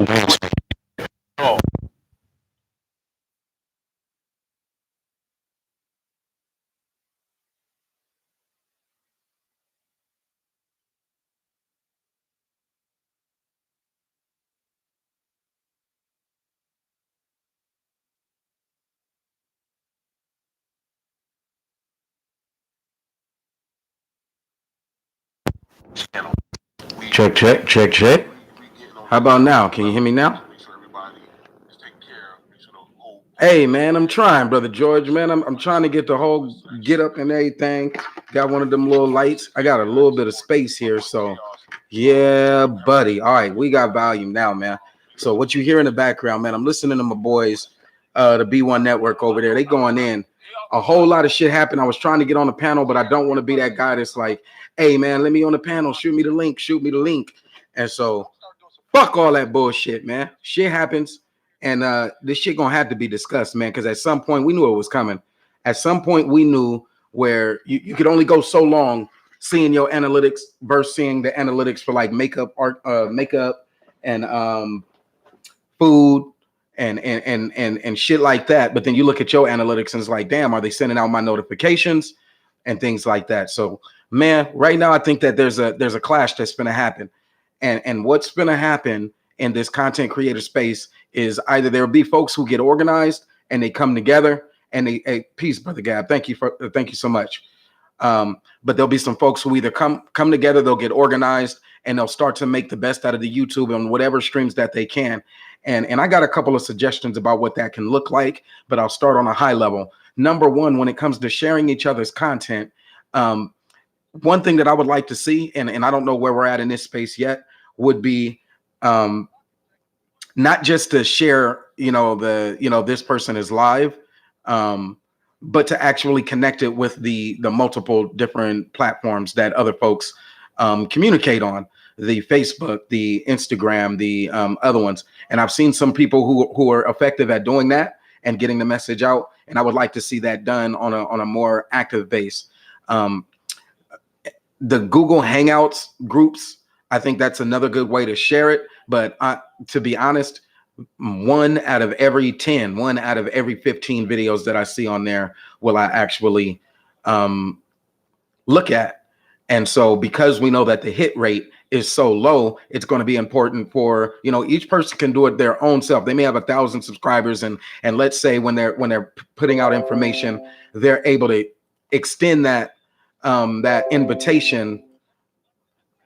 Oh, Check, check, check, check. How about now? Can you hear me now? Hey man, I'm trying, brother George. Man, I'm trying to get the whole get up and everything. Got one of them little lights. I got a little bit of space here, so yeah, buddy. All right, we got volume now, man. So what you hear in the background, man? I'm listening to my boys, the B1 Network over there. They going in. A whole lot of shit happened. I was trying to get on the panel, but I don't want to be that guy that's like, "Hey man, let me on the panel. Shoot me the link. Shoot me the link." And so fuck all that bullshit, man. Shit happens, and this shit gonna have to be discussed, man. Because at some point we knew it was coming. At some point we knew where you could only go so long seeing your analytics versus seeing the analytics for like makeup, art, makeup, and food, and shit like that. But then you look at your analytics and it's like, damn, are they sending out my notifications and things like that? So, man, right now I think that there's a clash that's gonna happen. And what's going to happen in this content creator space is either there'll be folks who get organized and they come together and they, hey, peace, brother Gab. Thank you so much. But there'll be some folks who either come together, they'll get organized, and they'll start to make the best out of the YouTube and whatever streams that they can. And I got a couple of suggestions about what that can look like, but I'll start on a high level. Number one, when it comes to sharing each other's content, one thing that I would like to see, and I don't know where we're at in this space yet, would be not just to share, this person is live, but to actually connect it with the multiple different platforms that other folks communicate on, the Facebook, the Instagram, the other ones. And I've seen some people who are effective at doing that and getting the message out. And I would like to see that done on a more active base. The Google Hangouts groups, I think that's another good way to share it. But to be honest, 1 out of every 10, 1 out of every 15 videos that I see on there will I actually look at. And so because we know that the hit rate is so low, it's going to be important for, each person can do it their own self. They may have 1,000 subscribers, and let's say when they're putting out information, they're able to extend that invitation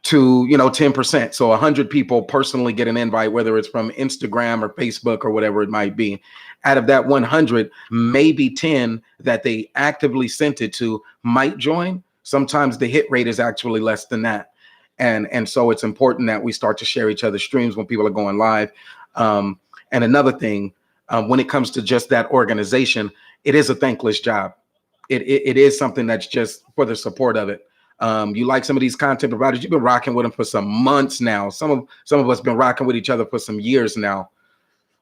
to 10%. So 100 people personally get an invite, whether it's from Instagram or Facebook or whatever it might be. Out of that 100, maybe 10 that they actively sent it to might join. Sometimes the hit rate is actually less than that. And so it's important that we start to share each other's streams when people are going live. And another thing, when it comes to just that organization, it is a thankless job. It is something that's just for the support of it. You like some of these content providers, you've been rocking with them for some months now. Some of us been rocking with each other for some years now.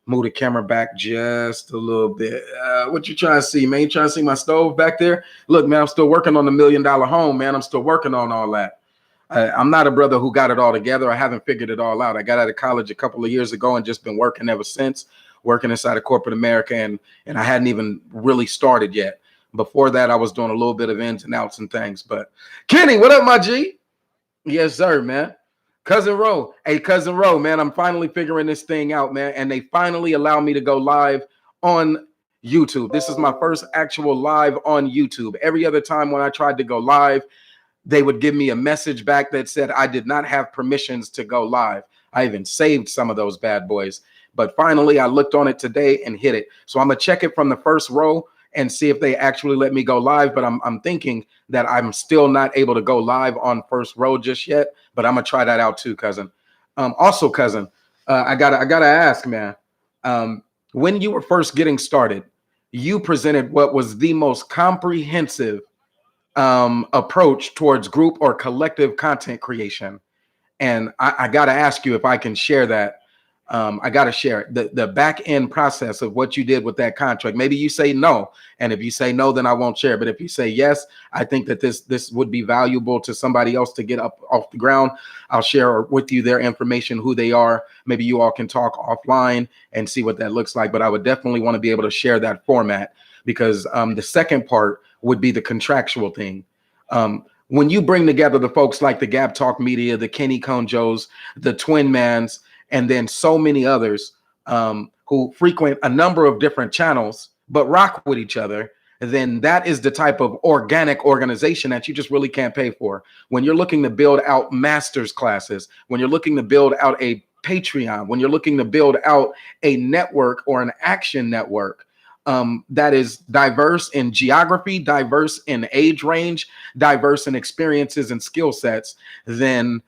Move the camera back just a little bit. What you trying to see, man? You trying to see my stove back there? Look, man, I'm still working on the $1 million home, man. I'm still working on all that. I'm not a brother who got it all together. I haven't figured it all out. I got out of college a couple of years ago and just been working ever since, working inside of corporate America, and I hadn't even really started yet. Before that, I was doing a little bit of ins and outs and things. But Kenny, what up, my G? Yes, sir, man. Cousin Ro. Hey, Cousin Ro, man, I'm finally figuring this thing out, man. And they finally allow me to go live on YouTube. This is my first actual live on YouTube. Every other time when I tried to go live, they would give me a message back that said I did not have permissions to go live. I even saved some of those bad boys. But finally, I looked on it today and hit it. So I'm going to check it from the first row and see if they actually let me go live. But I'm thinking that I'm still not able to go live on first row just yet. But I'm gonna try that out too, cousin. Also, cousin, I gotta ask, man. When you were first getting started, you presented what was the most comprehensive approach towards group or collective content creation. And I gotta ask you if I can share that. I got to share it. The back end process of what you did with that contract. Maybe you say no, and if you say no, then I won't share. But if you say yes, I think that this would be valuable to somebody else to get up off the ground. I'll share with you their information, who they are. Maybe you all can talk offline and see what that looks like. But I would definitely want to be able to share that format, because the second part would be the contractual thing. When you bring together the folks like the Gab Talk Media, the Kenny Conjos, the Twin Mans, and then so many others who frequent a number of different channels but rock with each other, then that is the type of organic organization that you just really can't pay for. When you're looking to build out master's classes, when you're looking to build out a Patreon, when you're looking to build out a network or an action network that is diverse in geography, diverse in age range, diverse in experiences and skill sets, then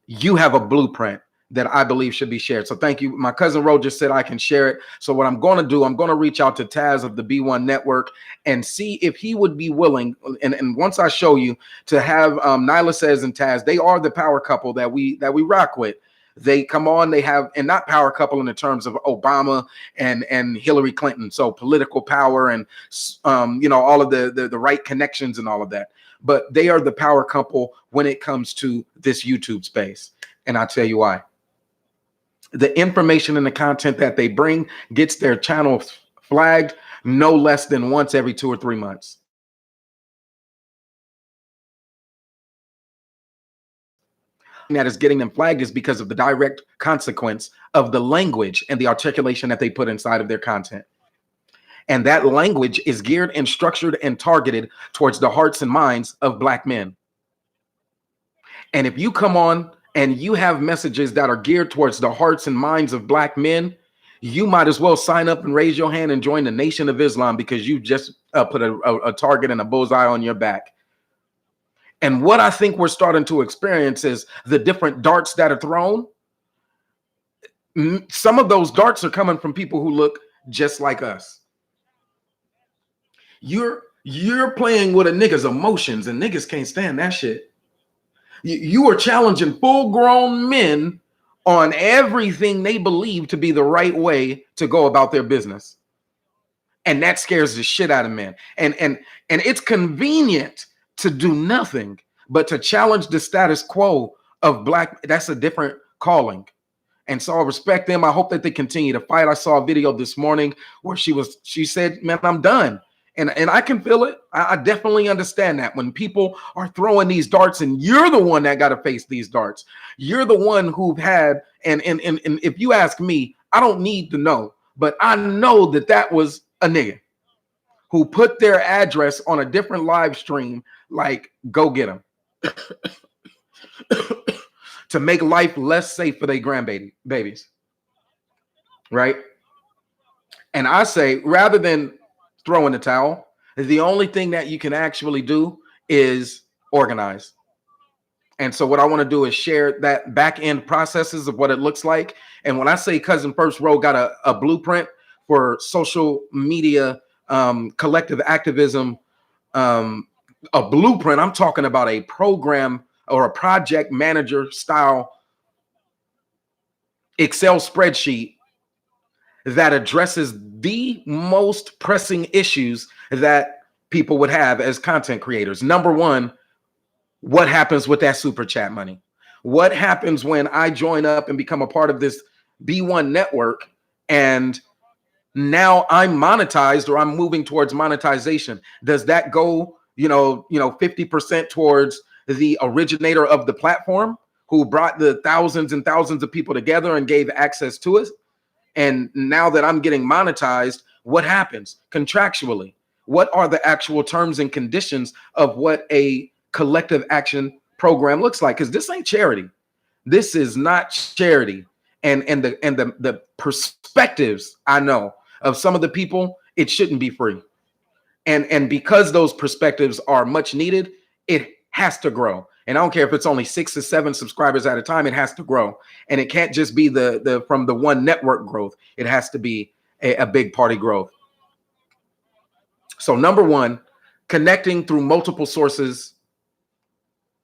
you have a blueprint that I believe should be shared. So thank you. My cousin Ro just said I can share it. So what I'm going to do, I'm going to reach out to Taz of the B1 Network and see if he would be willing. And once I show you, to have Nyla Says and Taz, they are the power couple that we rock with. They come on, they have, and not power couple in the terms of Obama and Hillary Clinton. So political power and, all of the right connections and all of that. But they are the power couple when it comes to this YouTube space. And I'll tell you why. The information and the content that they bring gets their channel flagged no less than once every 2 or 3 months. That is getting them flagged is because of the direct consequence of the language and the articulation that they put inside of their content. And that language is geared and structured and targeted towards the hearts and minds of Black men. And if you come on and you have messages that are geared towards the hearts and minds of Black men, you might as well sign up and raise your hand and join the Nation of Islam, because you just put a target and a bullseye on your back. And what I think we're starting to experience is the different darts that are thrown. Some of those darts are coming from people who look just like us. You're playing with a nigga's emotions, and niggas can't stand that shit. You are challenging full-grown men on everything they believe to be the right way to go about their business. And that scares the shit out of men. And it's convenient to do nothing but to challenge the status quo of Black. That's a different calling. And so I respect them. I hope that they continue to fight. I saw a video this morning where she said, man, I'm done. And I can feel it. I definitely understand that when people are throwing these darts and you're the one that got to face these darts, you're the one who've had, and if you ask me, I don't need to know, but I know that was a nigga who put their address on a different live stream, like, go get them, to make life less safe for their babies, right? And I say, rather than throw in the towel, the only thing that you can actually do is organize. And so what I want to do is share that back end processes of what it looks like. And when I say Cousin First Row got a blueprint for social media, collective activism, a blueprint, I'm talking about a program or a project manager style Excel spreadsheet that addresses the most pressing issues that people would have as content creators. Number one, what happens with that super chat money? What happens when I join up and become a part of this B1 network and now I'm monetized, or I'm moving towards monetization? Does that go, 50% towards the originator of the platform who brought the thousands and thousands of people together and gave access to it? And now that I'm getting monetized, what happens contractually? What are the actual terms and conditions of what a collective action program looks like? Because this ain't charity. This is not charity. And the perspectives I know of some of the people, it shouldn't be free. And because those perspectives are much needed, it has to grow. And I don't care if it's only 6 or 7 subscribers at a time, it has to grow. And it can't just be the from the one network growth. It has to be a big party growth. So number one, connecting through multiple sources.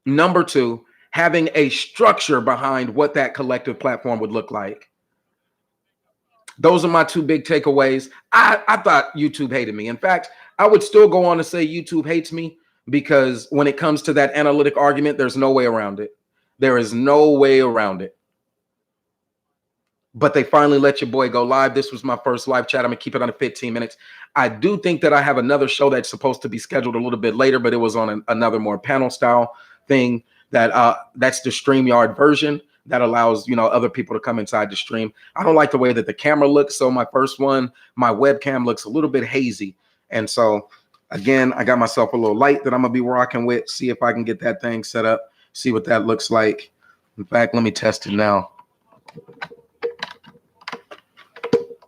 Number two, having a structure behind what that collective platform would look like. Those are my two big takeaways. I thought YouTube hated me. In fact, I would still go on to say YouTube hates me, because when it comes to that analytic argument, there's no way around it. There is no way around it. But they finally let your boy go live. This was my first live chat. I'm gonna keep it under 15 minutes. I do think that I have another show that's supposed to be scheduled a little bit later, but it was on another more panel style thing. That's the StreamYard version that allows, other people to come inside the stream. I don't like the way that the camera looks. So my first one, my webcam looks a little bit hazy. And so again, I got myself a little light that I'm gonna be rocking with. See if I can get that thing set up. See what that looks like. In fact, let me test it now.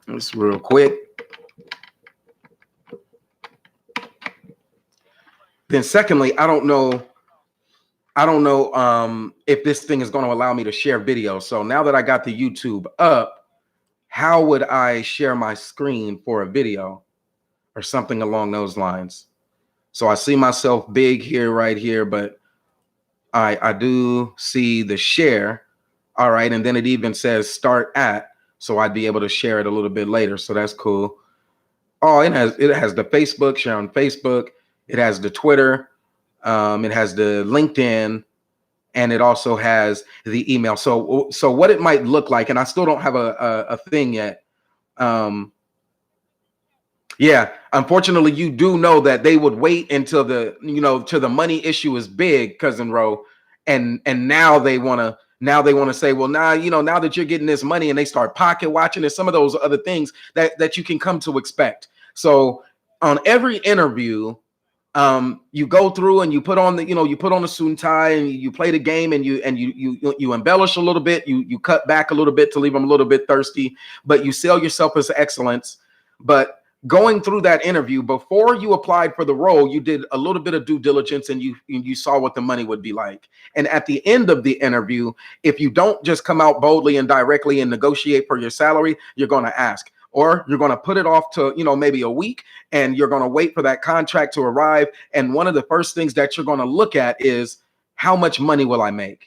Just real quick. Then secondly, I don't know if this thing is going to allow me to share video. So now that I got the YouTube up, how would I share my screen for a video or something along those lines? So I see myself big here, right here, but I do see the share. All right. And then it even says start at. So I'd be able to share it a little bit later. So that's cool. Oh, it has the Facebook, share on Facebook. It has the Twitter. It has the LinkedIn, and it also has the email. So what it might look like, and I still don't have a thing yet. Yeah, unfortunately, you do know that they would wait until till the money issue is big, Cousin Ro, and now they want to say, well, now now that you're getting this money, and they start pocket watching, and some of those other things that you can come to expect. So on every interview, you go through and you put on the suit and tie, and you play the game, and you embellish a little bit, you cut back a little bit to leave them a little bit thirsty, but you sell yourself as excellence. But going through that interview, before you applied for the role, you did a little bit of due diligence, and you saw what the money would be like. And at the end of the interview, if you don't just come out boldly and directly and negotiate for your salary, you're going to ask, or you're going to put it off to maybe a week, and you're going to wait for that contract to arrive. And one of the first things that you're going to look at is, how much money will I make?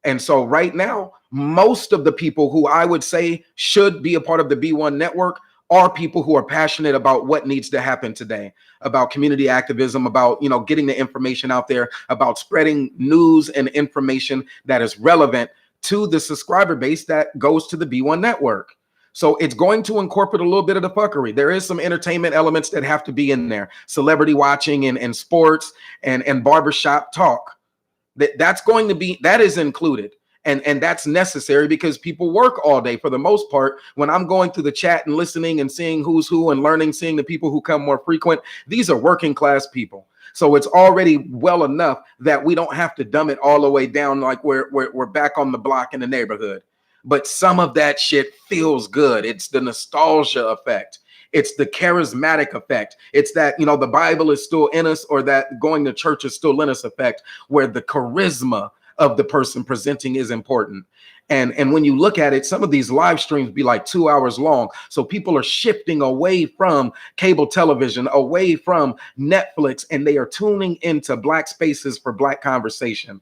And so right now, most of the people who I would say should be a part of the B1 network are people who are passionate about what needs to happen today, about community activism, about getting the information out there, about spreading news and information that is relevant to the subscriber base that goes to the B1 network. So it's going to incorporate a little bit of the fuckery. There is some entertainment elements that have to be in there, celebrity watching and sports and barbershop talk. That is included. And that's necessary, because people work all day for the most part. When I'm going through the chat and listening and seeing who's who and learning, seeing the people who come more frequent, these are working class people. So it's already well enough that we don't have to dumb it all the way down like we're back on the block in the neighborhood. But some of that shit feels good. It's the nostalgia effect. It's the charismatic effect. It's that, the Bible is still in us, or that going to church is still in us effect, where the charisma of the person presenting is important. And when you look at it, some of these live streams be like 2 hours long. So people are shifting away from cable television, away from Netflix, and they are tuning into Black spaces for Black conversation.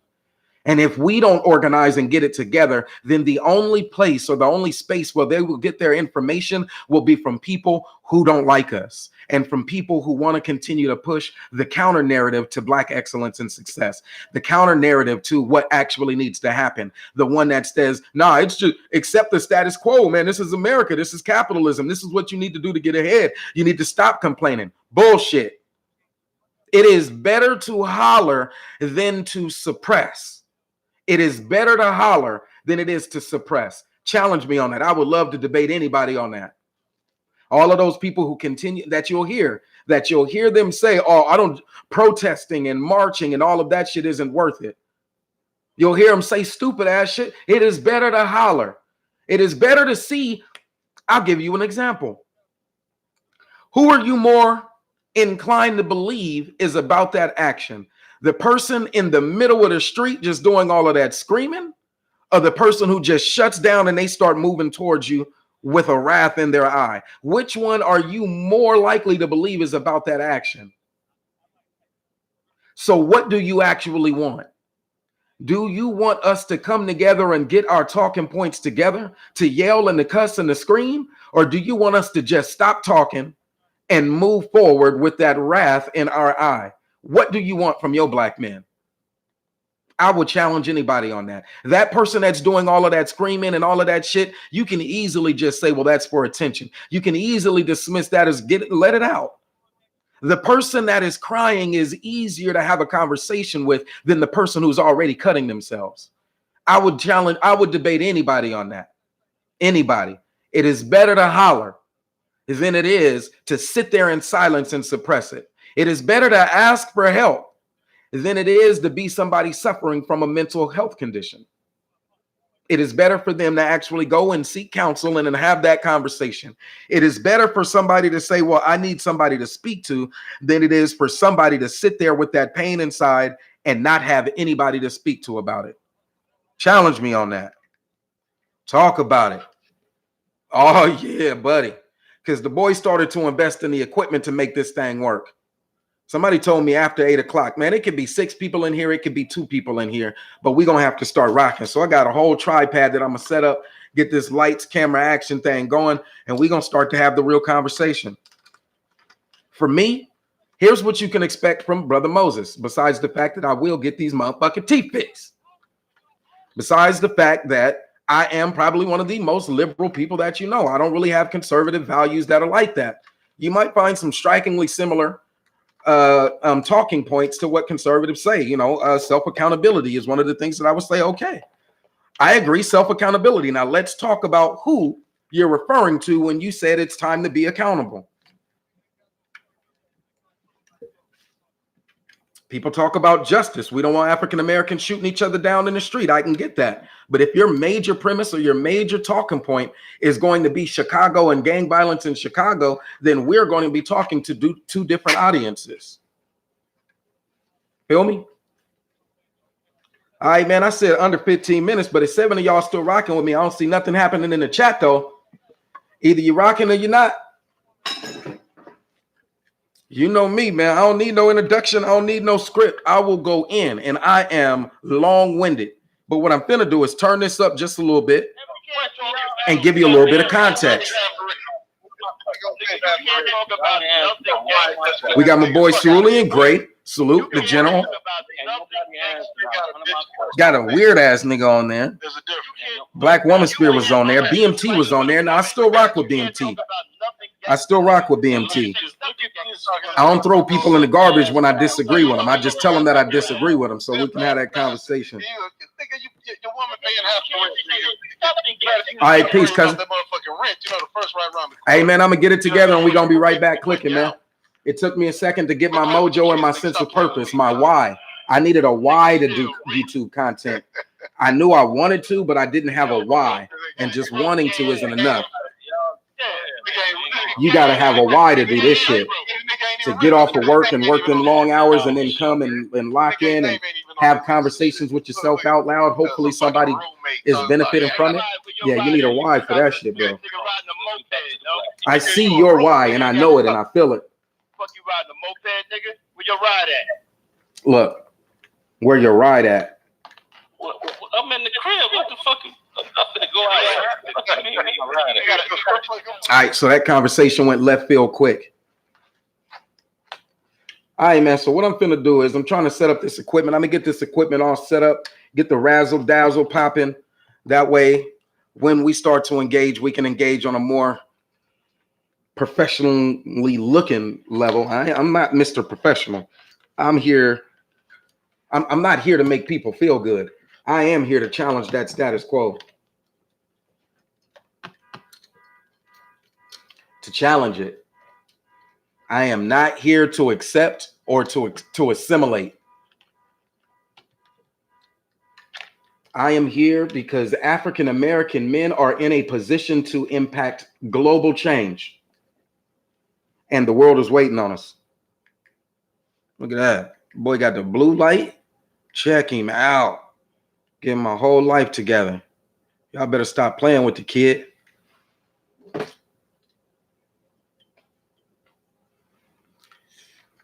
And if we don't organize and get it together, then the only place or the only space where they will get their information will be from people who don't like us, and from people who want to continue to push the counter narrative to Black excellence and success, the counter narrative to what actually needs to happen. The one that says, nah, it's just accept the status quo, man. This is America. This is capitalism. This is what you need to do to get ahead. You need to stop complaining. Bullshit. It is better to holler than to suppress. It is better to holler than it is to suppress. Challenge me on that. I would love to debate anybody on that. All of those people who continue, that you'll hear them say, oh, I don't, protesting and marching and all of that shit isn't worth it. You'll hear them say stupid ass shit. It is better to holler. It is better to see. I'll give you an example. Who are you more inclined to believe is about that action? The person in the middle of the street just doing all of that screaming, or the person who just shuts down and they start moving towards you with a wrath in their eye? Which one are you more likely to believe is about that action? So what do you actually want? Do you want us to come together and get our talking points together, to yell and to cuss and to scream? Or do you want us to just stop talking and move forward with that wrath in our eye? What do you want from your black men? I would challenge anybody on that. That person that's doing all of that screaming and all of that shit, you can easily just say, well, that's for attention. You can easily dismiss that as let it out. The person that is crying is easier to have a conversation with than the person who's already cutting themselves. I would debate anybody on that. Anybody. It is better to holler than it is to sit there in silence and suppress it. It is better to ask for help than it is to be somebody suffering from a mental health condition. It is better for them to actually go and seek counsel and have that conversation. It is better for somebody to say, well, I need somebody to speak to, than it is for somebody to sit there with that pain inside and not have anybody to speak to about it. Challenge me on that. Talk about it. Oh, yeah, buddy. Because the boys started to invest in the equipment to make this thing work. Somebody told me after 8 o'clock, man, it could be 6 people in here. It could be 2 people in here, but we're going to have to start rocking. So I got a whole tripod that I'm going to set up, get this lights, camera, action thing going, and we're going to start to have the real conversation. For me, here's what you can expect from Brother Moses, besides the fact that I will get these motherfucking teeth fixed. Besides the fact that I am probably one of the most liberal people that you know. I don't really have conservative values that are like that. You might find some strikingly similar talking points to what conservatives say. You know, self-accountability is one of the things that I would say, okay, I agree, self-accountability. Now let's talk about who you're referring to when you said it's time to be accountable. People talk about justice. We don't want African Americans shooting each other down in the street. I can get that. But if your major premise or your major talking point is going to be Chicago and gang violence in Chicago, then we're going to be talking to two different audiences. Feel me? All right, man, I said under 15 minutes, but if 7 of y'all still rocking with me, I don't see nothing happening in the chat, though. Either you're rocking or you're not. You know me, man. I don't need no introduction. I don't need no script. I will go in, and I am long-winded. But what I'm finna do is turn this up just a little bit and give you a little bit of context. We got my boy Cerulean Great. Salute the general. Got a weird ass nigga on there. Black Woman Spirit was on there. BMT was on there. Now I still rock with BMT. I don't throw people in the garbage when I disagree with them. I just tell them that I disagree with them so we can have that conversation. All right, peace, cousin. Hey, man, I'm going to get it together and we're going to be right back clicking, man. It took me a second to get my mojo and my sense of purpose, my why. I needed a why to do YouTube content. I knew I wanted to, but I didn't have a why. And just wanting to isn't enough. You got to have a why to do this shit. To get off of work and work them long hours and then come and lock in and have conversations with yourself out loud. Hopefully somebody is benefiting from it. Yeah, you need a why for that shit, bro. I see your why and I know it and I feel it. Fuck you riding a moped, nigga? Where your ride at? Look, where your ride at? I'm in the crib. What the fuck? I'm gonna go out. All right, so that conversation went left field quick. All right, man. So what I'm finna do is I'm trying to set up this equipment. I'm gonna get this equipment all set up, get the razzle dazzle popping. That way, when we start to engage, we can engage on a more professionally looking level. I'm not Mr. Professional. I'm here. I'm not here to make people feel good. I am here to challenge that status quo. To challenge it. I am not here to accept or to assimilate. I am here because African American men are in a position to impact global change. And the world is waiting on us. Look at that. Boy got the blue light. Check him out. Get my whole life together. Y'all better stop playing with the kid.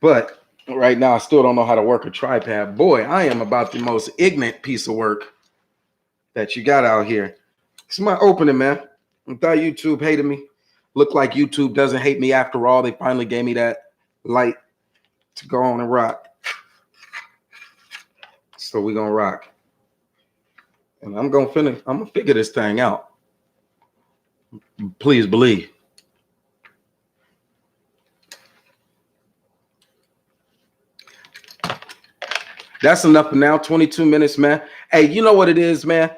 But Right now, I still don't know how to work a tripod. Boy, I am about the most ignorant piece of work that you got out here. It's my opening, man. I thought YouTube hated me. Looked like YouTube doesn't hate me after all. They finally gave me that light to go on and rock. So we're gonna rock. And I'm gonna figure this thing out. Please believe. That's enough for now. 22 minutes, man. Hey, you know what it is, man?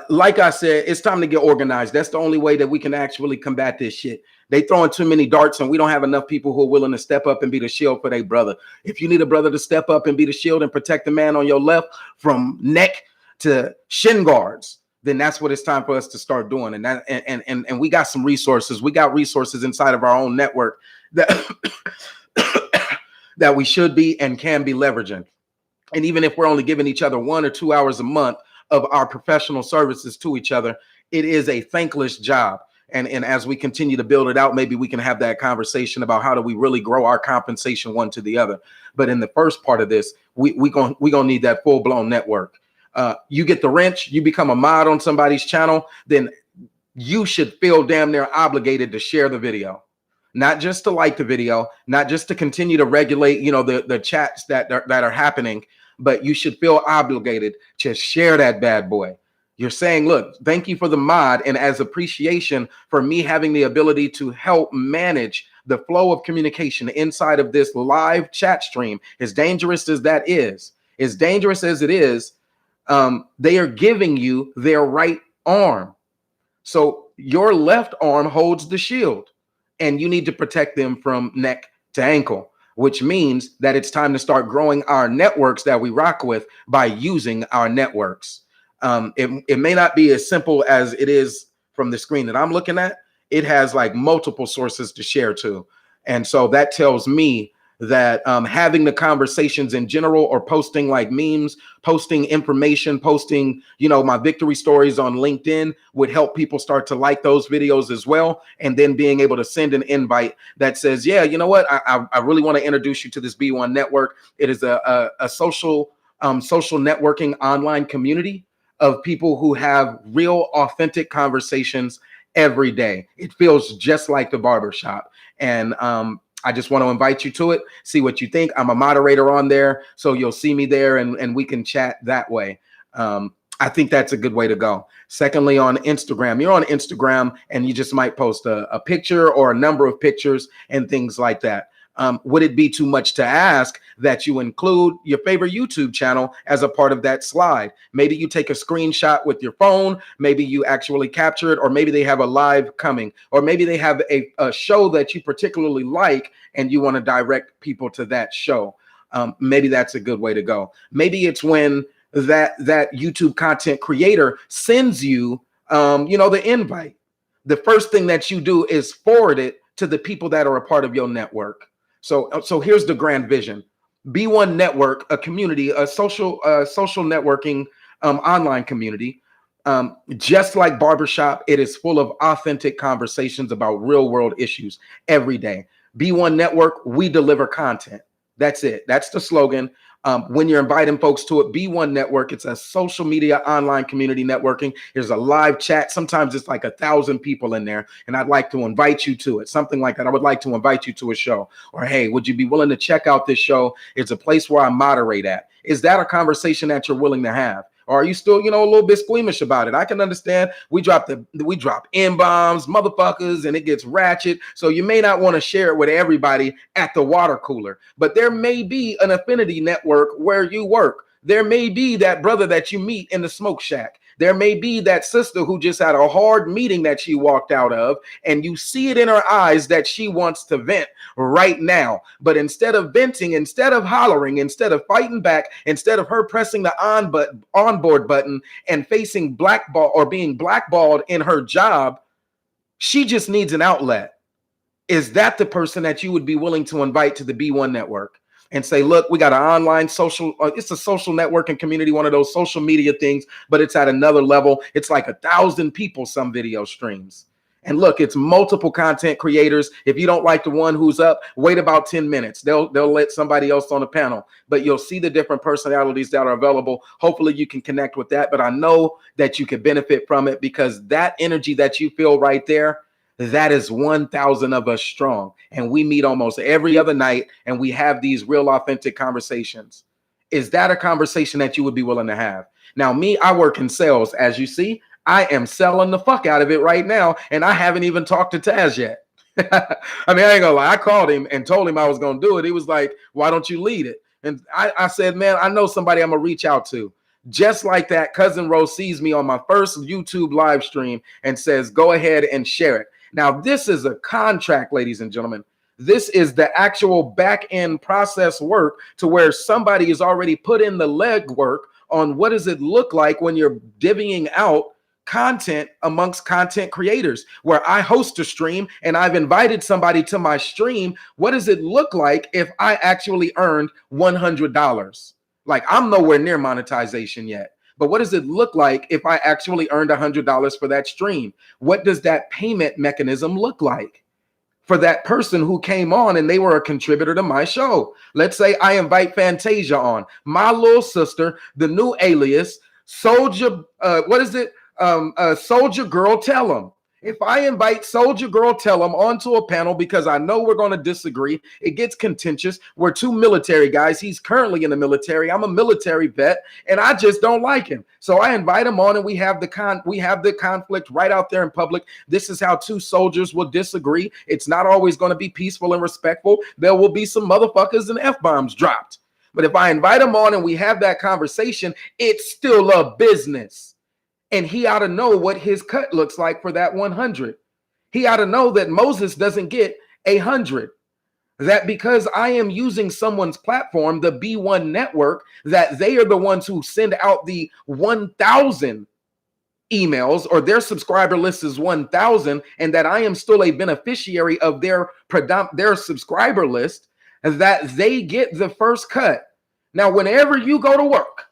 Like I said, it's time to get organized. That's the only way that we can actually combat this shit. They throwing too many darts, and we don't have enough people who are willing to step up and be the shield for their brother. If you need a brother to step up and be the shield and protect the man on your left from neck to shin guards, then that's what it's time for us to start doing. And that and we got some resources. We got resources inside of our own network that that we should be and can be leveraging. And even if we're only giving each other 1 or 2 hours a month of our professional services to each other, it is a thankless job. And as we continue to build it out, maybe we can have that conversation about how do we really grow our compensation one to the other. But in the first part of this, we gonna need that full blown network. You get the wrench, you become a mod on somebody's channel, then you should feel damn near obligated to share the video. Not just to like the video, not just to continue to regulate, the chats that are happening, but you should feel obligated to share that bad boy. You're saying, look, thank you for the mod, and as appreciation for me having the ability to help manage the flow of communication inside of this live chat stream, as dangerous as that is, as dangerous as it is, they are giving you their right arm. So your left arm holds the shield, and you need to protect them from neck to ankle, which means that it's time to start growing our networks that we rock with by using our networks. It may not be as simple as it is from the screen that I'm looking at. It has like multiple sources to share to. And so that tells me that having the conversations in general, or posting like memes, posting information, posting, my victory stories on LinkedIn would help people start to like those videos as well. And then being able to send an invite that says, yeah, you know what, I really want to introduce you to this B1 network. It is a social networking online community of people who have real authentic conversations every day. It feels just like the barbershop. And I just want to invite you to it, see what you think. I'm a moderator on there, so you'll see me there, and we can chat that way. I think that's a good way to go. Secondly, on Instagram, you're on Instagram and you just might post a picture or a number of pictures and things like that. Would it be too much to ask that you include your favorite YouTube channel as a part of that slide? Maybe you take a screenshot with your phone, maybe you actually capture it, or maybe they have a live coming, or maybe they have a show that you particularly like and you want to direct people to that show. Maybe that's a good way to go. Maybe it's when that YouTube content creator sends you, the invite. The first thing that you do is forward it to the people that are a part of your network. So here's the grand vision. B1 Network, a community, a social networking online community. Just like Barbershop, it is full of authentic conversations about real world issues every day. B1 Network, we deliver content. That's it. That's the slogan. When you're inviting folks to it, B1 Network, it's a social media online community networking. There's a live chat. Sometimes it's like 1,000 people in there, and I'd like to invite you to it. Something like that. I would like to invite you to a show. Or, hey, would you be willing to check out this show? It's a place where I moderate at. Is that a conversation that you're willing to have? Or are you still, a little bit squeamish about it? I can understand. We drop N-bombs, motherfuckers, and it gets ratchet. So you may not want to share it with everybody at the water cooler. But there may be an affinity network where you work. There may be that brother that you meet in the smoke shack. There may be that sister who just had a hard meeting that she walked out of, and you see it in her eyes that she wants to vent right now. But instead of venting, instead of hollering, instead of fighting back, instead of her pressing the onboard button and facing blackball or being blackballed in her job, she just needs an outlet. Is that the person that you would be willing to invite to the B1 network? And say, look, we got an online social, it's a social networking community, one of those social media things, but it's at another level. It's like 1,000 people, some video streams. And look, it's multiple content creators. If you don't like the one who's up, wait about 10 minutes. They'll let somebody else on the panel, but you'll see the different personalities that are available. Hopefully you can connect with that, but I know that you can benefit from it, because that energy that you feel right there, that is 1,000 of us strong. And we meet almost every other night and we have these real authentic conversations. Is that a conversation that you would be willing to have? Now, me, I work in sales. As you see, I am selling the fuck out of it right now. And I haven't even talked to Taz yet. I mean, I ain't gonna lie. I called him and told him I was gonna do it. He was like, why don't you lead it? And I said, man, I know somebody I'm gonna reach out to. Just like that, Cousin Rose sees me on my first YouTube live stream and says, go ahead and share it. Now, this is a contract, ladies and gentlemen. This is the actual back-end process work, to where somebody has already put in the legwork on what does it look like when you're divvying out content amongst content creators, where I host a stream and I've invited somebody to my stream. What does it look like if I actually earned $100? Like, I'm nowhere near monetization yet. But what does it look like if I actually earned $100 for that stream? What does that payment mechanism look like for that person who came on and they were a contributor to my show? Let's say I invite Fantasia on, my little sister, the new alias, Soldier, Soldier Girl Tell 'em. If I invite Soldier Girl Tell 'em onto a panel, because I know we're going to disagree, it gets contentious. We're two military guys. He's currently in the military. I'm a military vet, and I just don't like him. So I invite him on, and we have the conflict right out there in public. This is how two soldiers will disagree. It's not always going to be peaceful and respectful. There will be some motherfuckers and F-bombs dropped. But if I invite him on and we have that conversation, it's still a business. And he ought to know what his cut looks like for that 100. He ought to know that Moses doesn't get 100. That because I am using someone's platform, the B1 network, that they are the ones who send out the 1,000 emails, or their subscriber list is 1,000, and that I am still a beneficiary of their subscriber list, that they get the first cut. Now, whenever you go to work,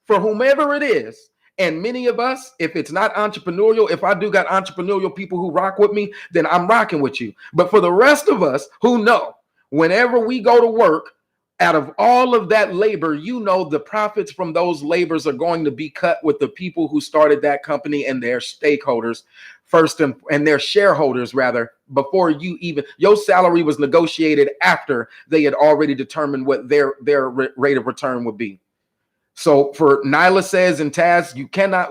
for whomever it is, and many of us, if it's not entrepreneurial, if I do got entrepreneurial people who rock with me, then I'm rocking with you. But for the rest of us who know, whenever we go to work, out of all of that labor, you know, the profits from those labors are going to be cut with the people who started that company and their stakeholders first, and their shareholders rather, before you even, your salary was negotiated after they had already determined what their rate of return would be. So for Nyla Says and Taz,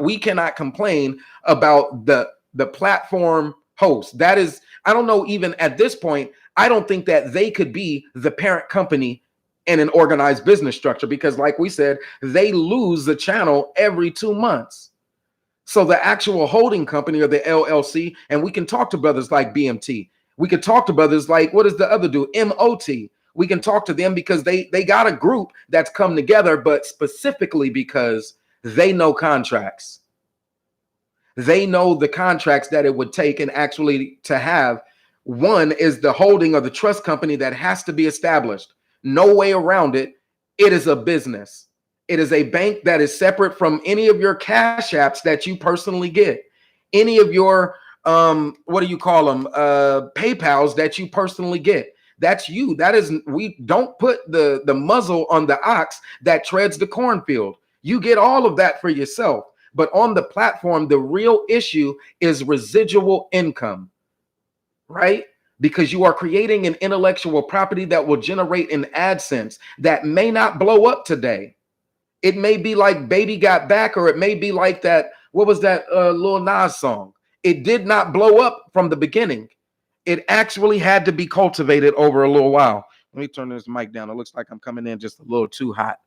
we cannot complain about the platform host. That is, I don't know, even at this point, I don't think that they could be the parent company in an organized business structure, because like we said, they lose the channel every 2 months. So the actual holding company, or the LLC, and we can talk to brothers like BMT. We could talk to brothers like, what does the other do? MOT. We can talk to them because they got a group that's come together, but specifically because they know contracts. They know the contracts that it would take, and actually to have one is the holding or the trust company that has to be established. No way around it. It is a business. It is a bank that is separate from any of your cash apps that you personally get, any of your what do you call them, PayPals that you personally get. That's you. That is, we don't put the muzzle on the ox that treads the cornfield. You get all of that for yourself. But on the platform, the real issue is residual income, right? Because you are creating an intellectual property that will generate an AdSense that may not blow up today. It may be like Baby Got Back, or it may be like that, what was that Lil Nas song? It did not blow up from the beginning. It actually had to be cultivated over a little while. Let me turn this mic down. It looks like I'm coming in just a little too hot.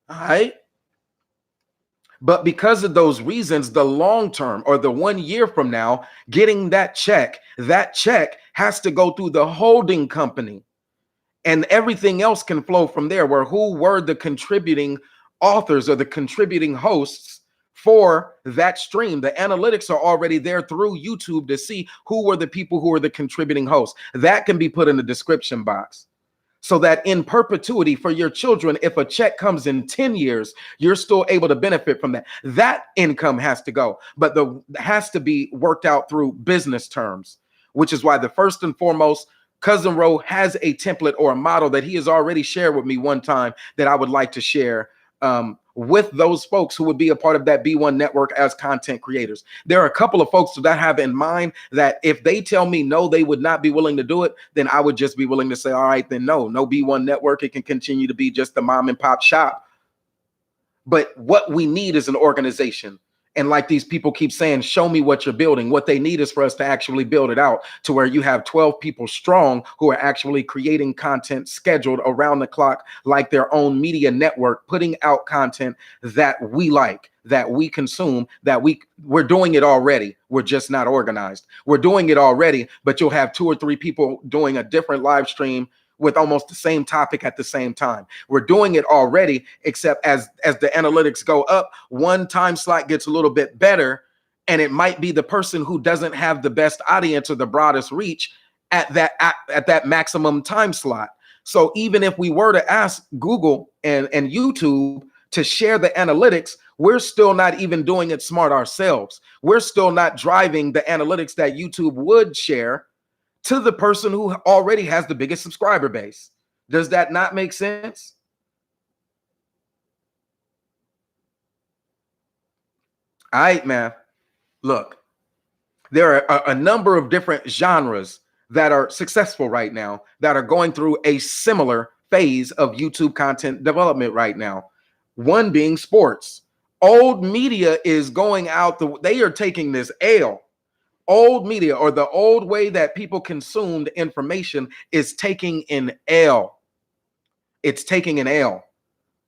All right. But because of those reasons, the long term, or the 1 year from now, getting that check has to go through the holding company, and everything else can flow from there, where who were the contributing authors or the contributing hosts for that stream. The analytics are already there through YouTube to see who were the people who were the contributing hosts. That can be put in the description box. so that in perpetuity for your children, if a check comes in 10 years, you're still able to benefit from that. That income has to go, but the has to be worked out through business terms, which is why the first and foremost, Cousin Ro has a template or a model that he has already shared with me one time that I would like to share with those folks who would be a part of that B1 network as content creators. There are a couple of folks that I have in mind that if they tell me no, they would not be willing to do it, then I would just be willing to say, all right, then no B1 network. It can continue to be just the mom and pop shop. But what we need is an organization. And like these people keep saying, show me what you're building. What they need is for us to actually build it out to where you have 12 people strong who are actually creating content scheduled around the clock, like their own media network, putting out content that we like, that we consume, that we're doing it already. We're just not organized. We're doing it already, but you'll have 2 or 3 people doing a different live stream with almost the same topic at the same time. We're doing it already, except as the analytics go up, one time slot gets a little bit better, and it might be the person who doesn't have the best audience or the broadest reach at that maximum time slot. So even if we were to ask Google and YouTube to share the analytics, we're still not even doing it smart ourselves. We're still not driving the analytics that YouTube would share to the person who already has the biggest subscriber base. Does that not make sense? All right, man. Look, there are a number of different genres that are successful right now that are going through a similar phase of YouTube content development right now. One being sports. Old media is going out, they are taking this L. Old media, or the old way that people consumed information, is taking an L. It's taking an L.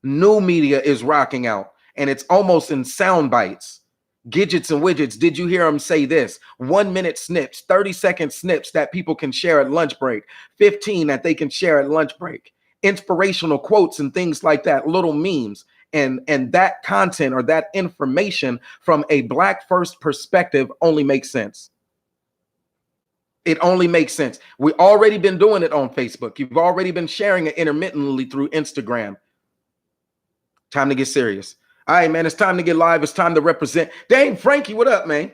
New media is rocking out, and it's almost in sound bites. Gidgets and widgets. Did you hear them say this? 1 minute snips, 30-second snips that people can share at lunch break, 15 that they can share at lunch break. Inspirational quotes and things like that, little memes. And that content or that information from a Black first perspective only makes sense. It only makes sense. We've already been doing it on Facebook. You've already been sharing it intermittently through Instagram. Time to get serious. All right, man, it's time to get live. It's time to represent. Dang, Frankie, what up, man?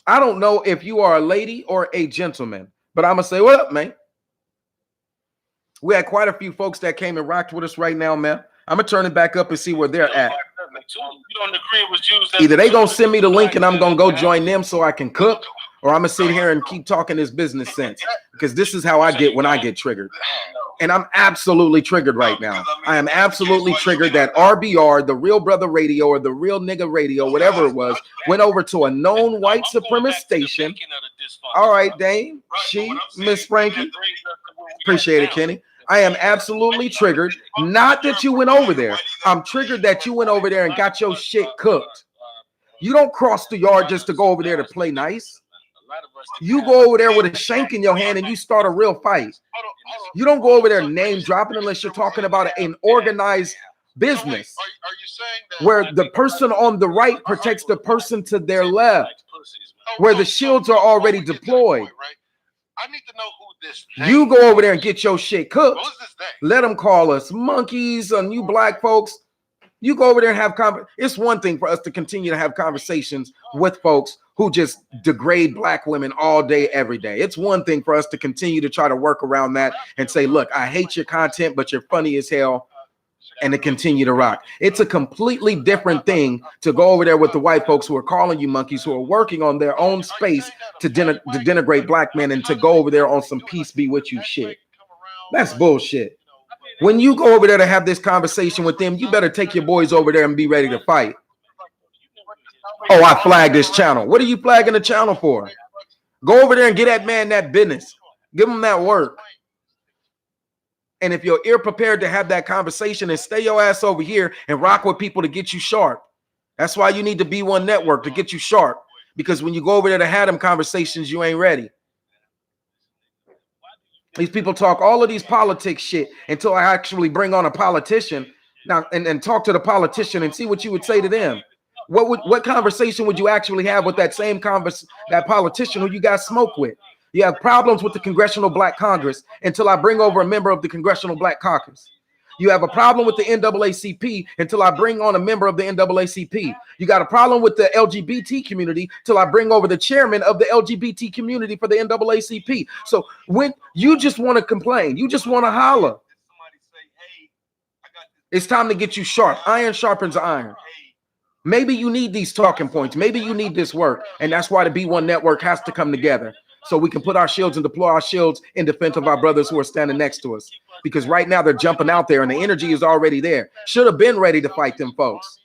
I don't know if you are a lady or a gentleman, but I'm going to say, what up, man? We had quite a few folks that came and rocked with us right now, man. I'm going to turn it back up and see where they're at. Either they going to send me the link and I'm going to go join them so I can cook, or I'm going to sit here and keep talking this business sense, because this is how I get when I get triggered. And I'm absolutely triggered right now. I am absolutely triggered that RBR, the Real Brother Radio, or the Real Nigga Radio, whatever it was, went over to a known white supremacist station. All right, Dame, Miss Frankie. Appreciate it, Kenny. I am absolutely triggered. Not that you went over there. I'm triggered that you went over there and got your shit cooked. You don't cross the yard just to go over there to play nice. You go over there with a shank in your hand and you start a real fight. You don't go over there name dropping unless you're talking about an organized business where the person on the right protects the person to their left, where the shields are already deployed. I need to know who this. You go over there and get your shit cooked. Let them call us monkeys and you Black folks. You go over there and have it's one thing for us to continue to have conversations with folks who just degrade Black women all day, every day. It's one thing for us to continue to try to work around that and say, look, I hate your content, but you're funny as hell, and to continue to rock. It's a completely different thing to go over there with the white folks who are calling you monkeys, who are working on their own space to denigrate Black men, and to go over there on some peace be with you shit. That's bullshit. When you go over there to have this conversation with them, you better take your boys over there and be ready to fight. Oh, I flagged this channel. What are you flagging the channel for? Go over there and get that man that business. Give him that work. And if you're ear prepared to have that conversation, and stay your ass over here and rock with people to get you sharp. That's why you need the B1 network, to get you sharp. Because when you go over there to have them conversations, you ain't ready. These people talk all of these politics shit until I actually bring on a politician now and talk to the politician and see what you would say to them. What conversation would you actually have with that same that politician who you got smoke with? You have problems with the Congressional Black Congress until I bring over a member of the Congressional Black Caucus. You have a problem with the NAACP until I bring on a member of the NAACP. You got a problem with the LGBT community till I bring over the chairman of the LGBT community for the NAACP. So when you just want to complain, you just want to holler, it's time to get you sharp. Iron sharpens iron. Maybe you need these talking points. Maybe you need this work. And that's why the B1 Network has to come together, so we can put our shields and deploy our shields in defense of our brothers who are standing next to us. Because right now they're jumping out there and the energy is already there. Should have been ready to fight them folks.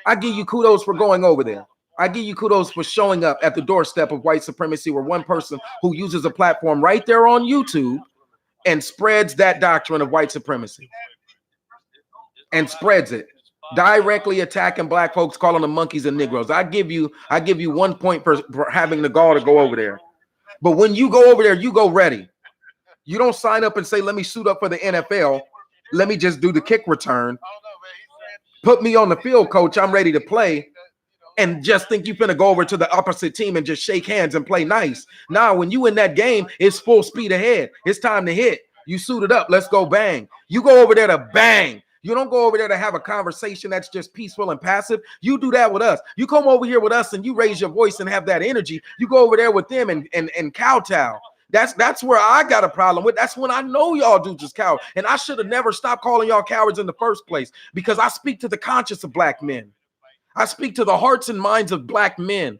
I give you kudos for going over there. I give you kudos for showing up at the doorstep of white supremacy, where one person who uses a platform right there on YouTube and spreads that doctrine of white supremacy and spreads it, directly attacking black folks, calling them monkeys and Negroes. I give you 1 point for having the gall to go over there. But when you go over there, you go ready. You don't sign up and say, let me suit up for the NFL. Let me just do the kick return. Put me on the field, coach. I'm ready to play. And just think you finna go over to the opposite team and just shake hands and play nice. Now, when you in that game, it's full speed ahead. It's time to hit. You suited up. Let's go bang. You go over there to bang. You don't go over there to have a conversation that's just peaceful and passive. You do that with us. You come over here with us and you raise your voice and have that energy. You go over there with them and kowtow. That's where I got a problem with. That's when I know y'all do just coward. And I should have never stopped calling y'all cowards in the first place, because I speak to the conscience of black men. I speak to the hearts and minds of black men.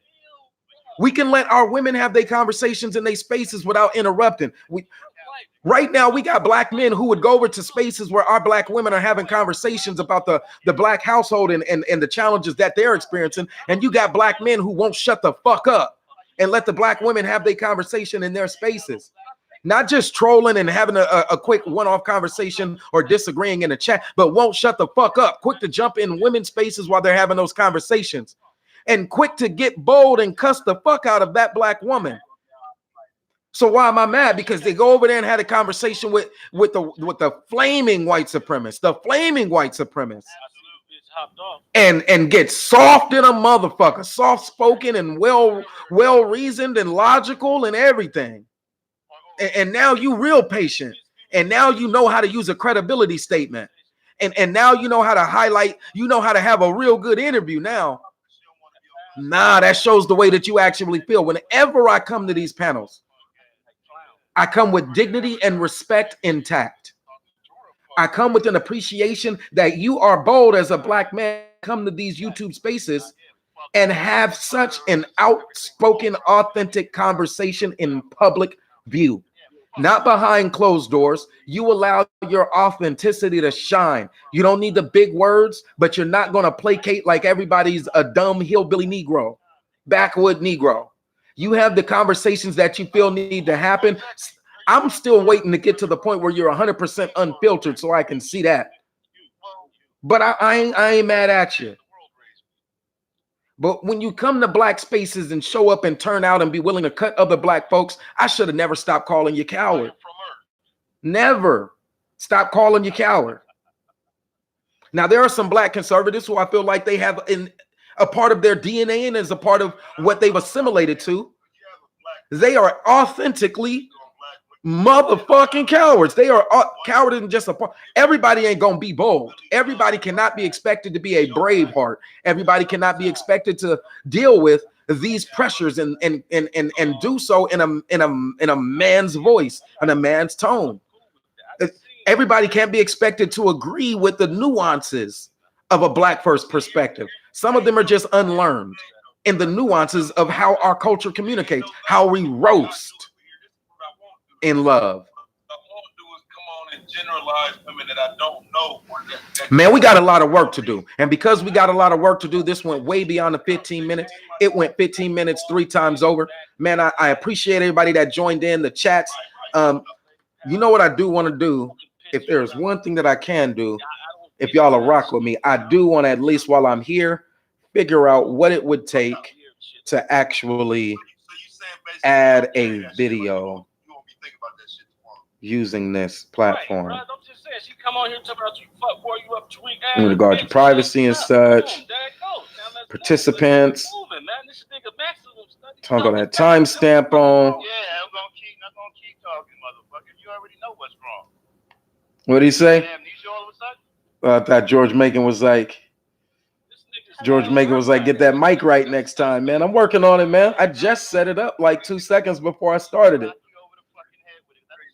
We can let our women have their conversations in their spaces without interrupting. Right now, we got black men who would go over to spaces where our black women are having conversations about the black household and the challenges that they're experiencing. And you got black men who won't shut the fuck up and let the black women have their conversation in their spaces. Not just trolling and having a quick one-off conversation or disagreeing in the chat, but won't shut the fuck up. Quick to jump in women's spaces while they're having those conversations. And quick to get bold and cuss the fuck out of that black woman. So why am I mad? Because they go over there and had a conversation with the flaming white supremacists, and get soft in a motherfucker, soft spoken and well reasoned and logical and everything. And now you real patient, and now you know how to use a credibility statement, and now you know how to highlight, you know how to have a real good interview now. Nah, that shows the way that you actually feel. Whenever I come to these panels, I come with dignity and respect intact. I come with an appreciation that you are bold as a black man. Come to these YouTube spaces and have such an outspoken, authentic conversation in public view, not behind closed doors. You allow your authenticity to shine. You don't need the big words, but you're not going to placate like everybody's a dumb hillbilly Negro, backwood Negro. You have the conversations that you feel need to happen. I'm still waiting to get to the point where you're 100% unfiltered so I can see that. But I ain't mad at you. But when you come to black spaces and show up and turn out and be willing to cut other black folks, I should have never stopped calling you coward. Never stop calling you coward. Now, there are some black conservatives who I feel like they have a part of their DNA and as a part of what they've assimilated to. They are authentically motherfucking cowards. They are cowards and just a part. Everybody ain't gonna be bold. Everybody cannot be expected to be a brave heart. Everybody cannot be expected to deal with these pressures and do so in a man's voice and a man's tone. Everybody can't be expected to agree with the nuances of a black first perspective. Some of them are just unlearned in the nuances of how our culture communicates, how we roast in love. Man, we got a lot of work to do. And because we got a lot of work to do, this went way beyond the 15 minutes. It went 15 minutes 3 times over. Man, I appreciate everybody that joined in the chats. You know what I do want to do? If there's one thing that I can do, if y'all will rock with me, I do want to, at least while I'm here, figure out what it would take to actually add a video using this platform. In regard to privacy and such, participants, talk on that timestamp on. What did he say? Amnesia all of a sudden? I thought George Macon was like, get that mic right next time, man. I'm working on it, man. I just set it up like 2 seconds before I started it.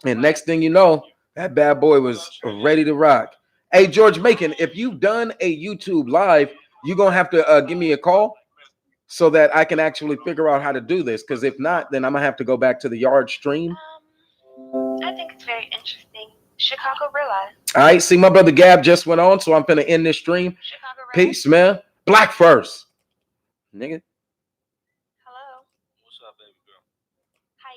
And next thing you know, that bad boy was ready to rock. Hey, George Macon, if you've done a YouTube live, you're going to have to give me a call so that I can actually figure out how to do this. Because if not, then I'm going to have to go back to the yard stream. I think it's very interesting. Chicago Realize. All right, see, my brother Gab just went on, so I'm going to end this stream. Peace, man. Black first, nigga.